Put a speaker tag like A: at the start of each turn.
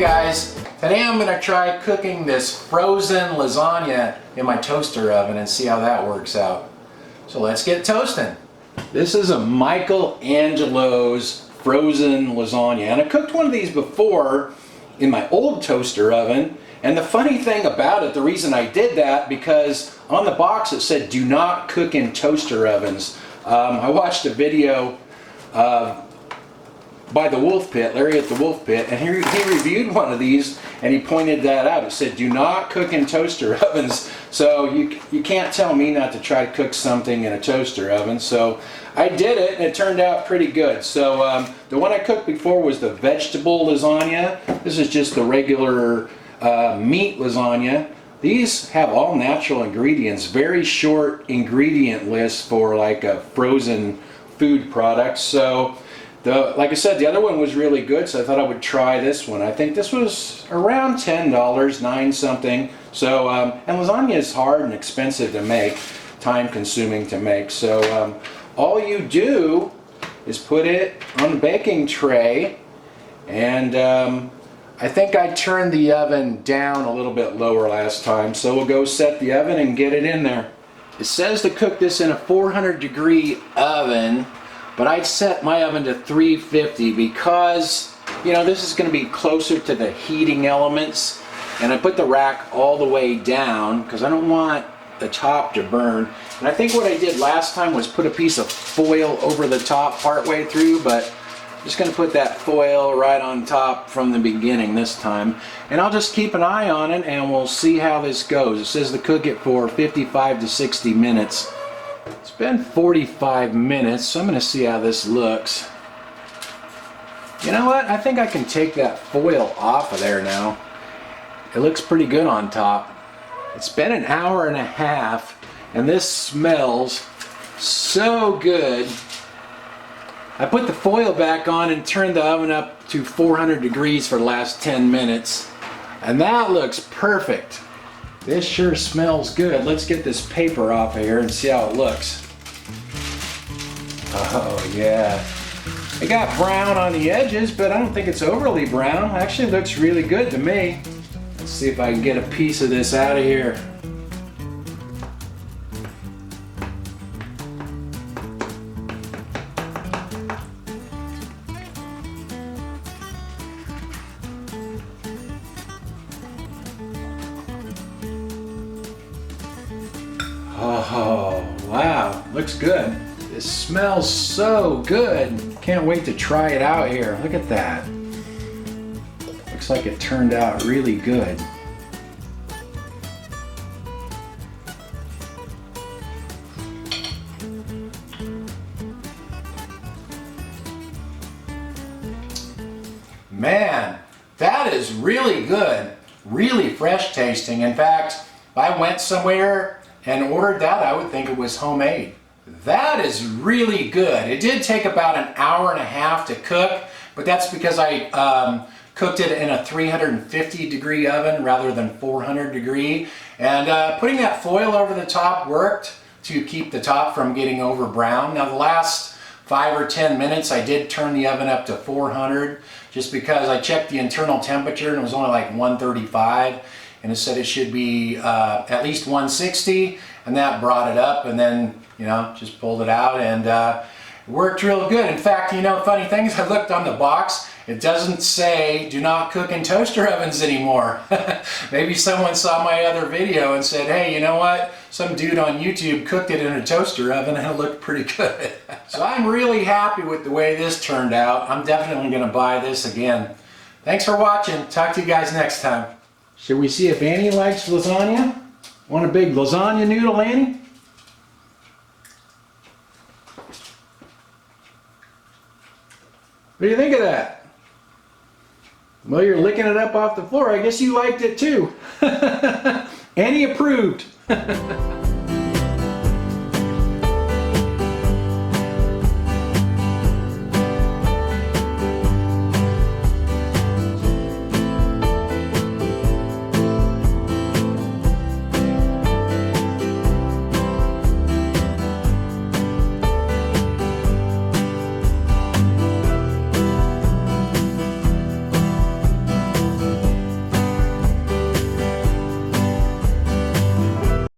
A: guys, today I'm going to try cooking this frozen lasagna in my toaster oven and see how that works out. So let's get toasting. This is a Michael Angelo's frozen lasagna, and I cooked one of these before in my old toaster oven. And the funny thing about it, the reason I did that, because on the box it said do not cook in toaster ovens. I watched a video by the Wolf Pit, Larry at the Wolf Pit, and he reviewed one of these and he pointed that out. It said do not cook in toaster ovens. So you can't tell me not to try to cook something in a toaster oven. So I did it and it turned out pretty good. So the one I cooked before was the vegetable lasagna. This is just the regular meat lasagna. These have all natural ingredients, very short ingredient list for like a frozen food product. So like I said, the other one was really good, so I thought I would try this one. I think this was around $10, 9 something. So, and lasagna is hard and expensive to make, time consuming to make. So all you do is put it on the baking tray, and I think I turned the oven down a little bit lower last time, so we'll go set the oven and get it in there. It says to cook this in a 400-degree oven, but I'd set my oven to 350 because, you know, this is going to be closer to the heating elements. And I put the rack all the way down because I don't want the top to burn. And I think what I did last time was put a piece of foil over the top partway through, but I'm just going to put that foil right on top from the beginning this time. And I'll just keep an eye on it and we'll see how this goes. It says to cook it for 55 to 60 minutes. It's been 45 minutes, so I'm going to see how this looks. You know what? I think I can take that foil off of there now. It looks pretty good on top. It's been an hour and a half, and this smells so good. I put the foil back on and turned the oven up to 400 degrees for the last 10 minutes, and that looks perfect. This sure smells good. Let's get this paper off of here and see how it looks. Oh yeah. It got brown on the edges, but I don't think it's overly brown. Actually, it looks really good to me. Let's see if I can get a piece of this out of here. Oh, wow, looks good. This smells so good. Can't wait to try it out here. Look at that. Looks like it turned out really good. Man, that is really good. Really fresh tasting. In fact, if I went somewhere and ordered that, I would think it was homemade. That is really good. It did take about an hour and a half to cook, but that's because I cooked it in a 350-degree oven rather than 400-degree. And putting that foil over the top worked to keep the top from getting over brown. Now the last 5 or 10 minutes I did turn the oven up to 400 just because I checked the internal temperature and it was only like 135. And it said it should be at least 160, and that brought it up, and then, you know, just pulled it out, and it worked real good. In fact, you know, funny thing is I looked on the box, it doesn't say do not cook in toaster ovens anymore. Maybe someone saw my other video and said, hey, you know what, some dude on YouTube cooked it in a toaster oven and it looked pretty good. So I'm really happy with the way this turned out. I'm definitely going to buy this again. Thanks for watching. Talk to you guys next time. Should we see if Annie likes lasagna? Want a big lasagna noodle, Annie? What do you think of that? Well, you're licking it up off the floor. I guess you liked it too. Annie approved.